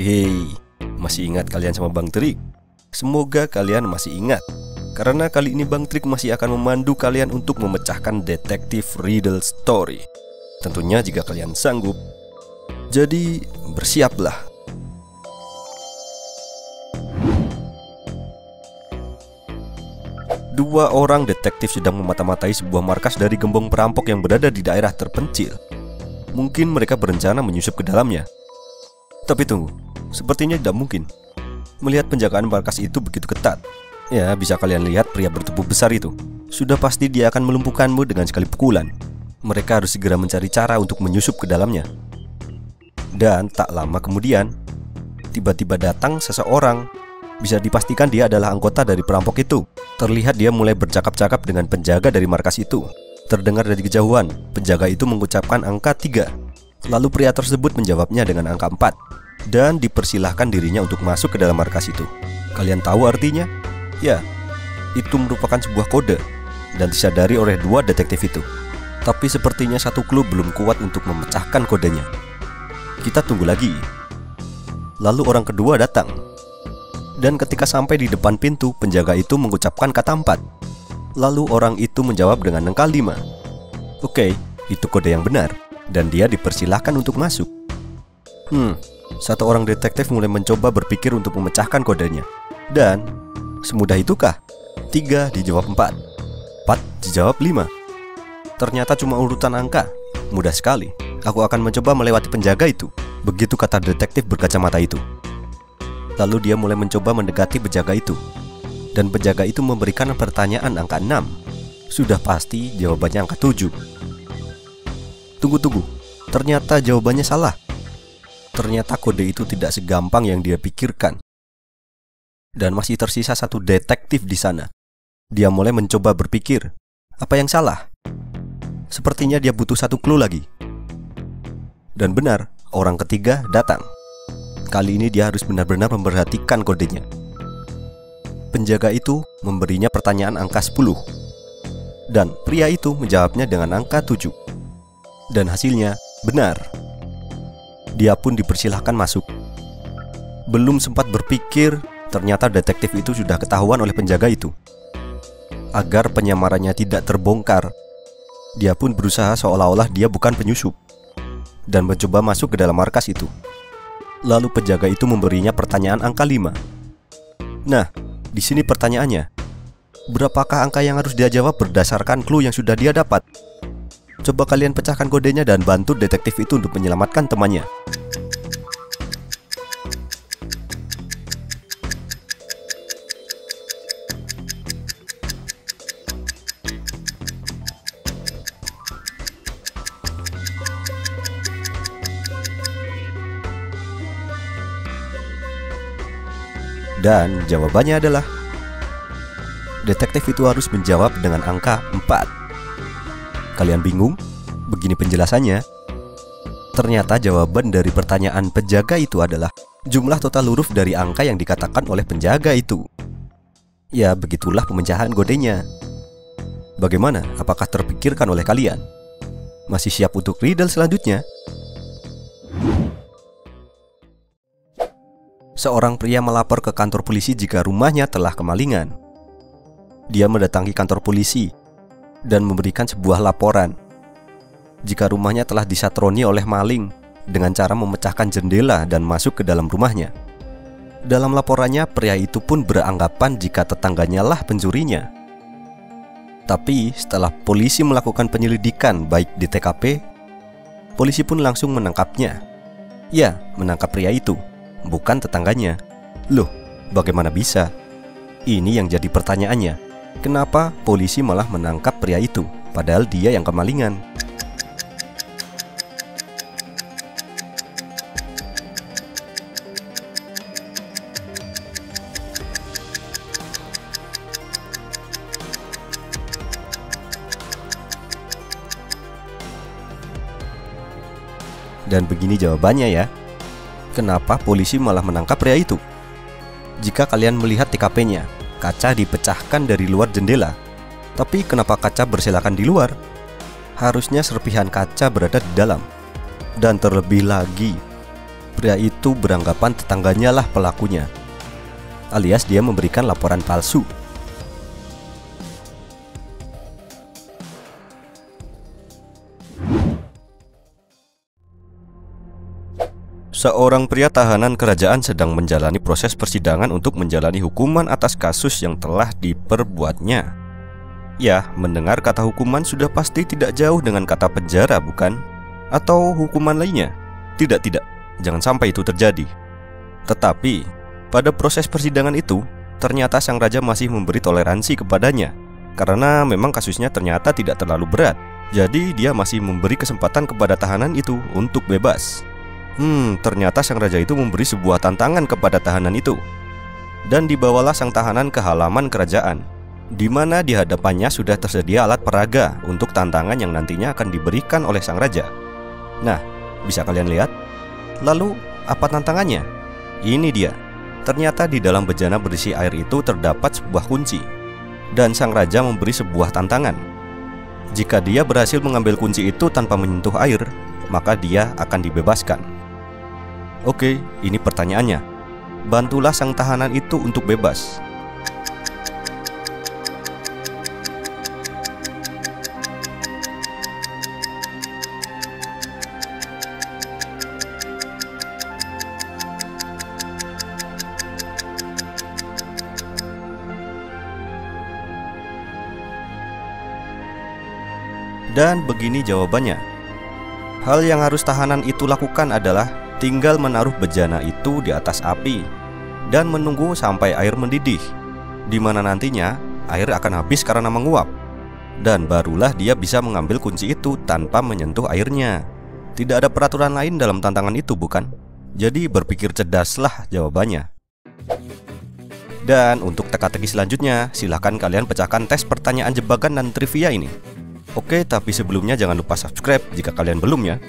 Hei, masih ingat kalian sama Bang Trik? Semoga kalian masih ingat, karena kali ini Bang Trik masih akan memandu kalian untuk memecahkan detektif riddle story. Tentunya jika kalian sanggup. Jadi bersiaplah. Dua orang detektif sedang memata-matai sebuah markas dari gembong perampok yang berada di daerah terpencil. Mungkin mereka berencana menyusup ke dalamnya. Tapi tunggu, sepertinya tidak mungkin. Melihat penjagaan markas itu begitu ketat, ya bisa kalian lihat pria bertubuh besar itu. Sudah pasti dia akan melumpuhkanmu dengan sekali pukulan. Mereka harus segera mencari cara untuk menyusup ke dalamnya. Dan tak lama kemudian, tiba-tiba datang seseorang. Bisa dipastikan dia adalah anggota dari perampok itu. Terlihat dia mulai bercakap-cakap dengan penjaga dari markas itu. Terdengar dari kejauhan, penjaga itu mengucapkan angka 3. Lalu pria tersebut menjawabnya dengan angka 4 dan dipersilahkan dirinya untuk masuk ke dalam markas itu. Kalian tahu artinya? Ya, itu merupakan sebuah kode dan disadari oleh dua detektif itu. Tapi sepertinya satu klub belum kuat untuk memecahkan kodenya. Kita tunggu lagi. Lalu orang kedua datang. Dan ketika sampai di depan pintu, penjaga itu mengucapkan kata 4. Lalu orang itu menjawab dengan angka 5. Oke, itu kode yang benar. Dan dia dipersilahkan untuk masuk. Satu orang detektif mulai mencoba berpikir untuk memecahkan kodenya. Dan, semudah itukah? 3 dijawab 4, 4 dijawab 5. Ternyata cuma urutan angka. Mudah sekali. Aku akan mencoba melewati penjaga itu. Begitu kata detektif berkacamata itu. Lalu dia mulai mencoba mendekati penjaga itu. Dan penjaga itu memberikan pertanyaan angka 6. Sudah pasti jawabannya angka 7. Tunggu. Ternyata jawabannya salah. Ternyata kode itu tidak segampang yang dia pikirkan. Dan masih tersisa satu detektif di sana. Dia mulai mencoba berpikir, apa yang salah? Sepertinya dia butuh satu clue lagi. Dan benar, orang ketiga datang. Kali ini dia harus benar-benar memperhatikan kodenya. Penjaga itu memberinya pertanyaan angka 10. Dan pria itu menjawabnya dengan angka 7. Dan hasilnya benar. Dia pun dipersilahkan masuk. Belum sempat berpikir, ternyata detektif itu sudah ketahuan oleh penjaga itu. Agar penyamarannya tidak terbongkar, dia pun berusaha seolah-olah dia bukan penyusup dan mencoba masuk ke dalam markas itu. Lalu penjaga itu memberinya pertanyaan angka 5. Nah, di sini pertanyaannya, berapakah angka yang harus dia jawab berdasarkan clue yang sudah dia dapat? Coba kalian pecahkan kodenya dan bantu detektif itu untuk menyelamatkan temannya. Dan jawabannya adalah detektif itu harus menjawab dengan angka 4. Kalian bingung? Begini penjelasannya. Ternyata jawaban dari pertanyaan penjaga itu adalah jumlah total huruf dari angka yang dikatakan oleh penjaga itu. Ya, begitulah pemecahan kodenya. Bagaimana? Apakah terpikirkan oleh kalian? Masih siap untuk riddle selanjutnya? Seorang pria melapor ke kantor polisi jika rumahnya telah kemalingan. Dia mendatangi kantor polisi dan memberikan sebuah laporan jika rumahnya telah disatroni oleh maling dengan cara memecahkan jendela dan masuk ke dalam rumahnya. Dalam laporannya, pria itu pun beranggapan jika tetangganya lah pencurinya. Tapi setelah polisi melakukan penyelidikan baik di TKP, polisi pun langsung menangkapnya. Ya, menangkap pria itu, bukan tetangganya. Loh, bagaimana bisa? Ini yang jadi pertanyaannya. Kenapa polisi malah menangkap pria itu, padahal dia yang kemalingan? Dan begini jawabannya ya. Kenapa polisi malah menangkap pria itu? Jika kalian melihat TKP-nya, kaca dipecahkan dari luar jendela. Tapi kenapa kaca berserakan di luar? Harusnya serpihan kaca berada di dalam. Dan terlebih lagi, Pria itu beranggapan tetangganya lah pelakunya, alias dia memberikan laporan palsu. Seorang pria tahanan kerajaan sedang menjalani proses persidangan untuk menjalani hukuman atas kasus yang telah diperbuatnya. Ya, mendengar kata hukuman sudah pasti tidak jauh dengan kata penjara, bukan? Atau hukuman lainnya? Tidak, jangan sampai itu terjadi. Tetapi, pada proses persidangan itu, ternyata sang raja masih memberi toleransi kepadanya. Karena memang kasusnya ternyata tidak terlalu berat. Jadi dia masih memberi kesempatan kepada tahanan itu untuk bebas. Ternyata sang raja itu memberi sebuah tantangan kepada tahanan itu. Dan dibawalah sang tahanan ke halaman kerajaan, di mana di hadapannya sudah tersedia alat peraga untuk tantangan yang nantinya akan diberikan oleh sang raja. Nah, bisa kalian lihat? Lalu, apa tantangannya? Ini dia. Ternyata di dalam bejana berisi air itu terdapat sebuah kunci. Dan sang raja memberi sebuah tantangan. Jika dia berhasil mengambil kunci itu tanpa menyentuh air, maka dia akan dibebaskan. Oke, ini pertanyaannya. Bantulah sang tahanan itu untuk bebas. Dan begini jawabannya. Hal yang harus tahanan itu lakukan adalah tinggal menaruh bejana itu di atas api dan menunggu sampai air mendidih, di mana nantinya air akan habis karena menguap. Dan barulah dia bisa mengambil kunci itu tanpa menyentuh airnya. Tidak ada peraturan lain dalam tantangan itu, bukan? Jadi berpikir cerdaslah jawabannya. Dan untuk teka-teki selanjutnya, silahkan kalian pecahkan tes pertanyaan jebakan dan trivia ini. Oke, tapi sebelumnya jangan lupa subscribe jika kalian belum ya.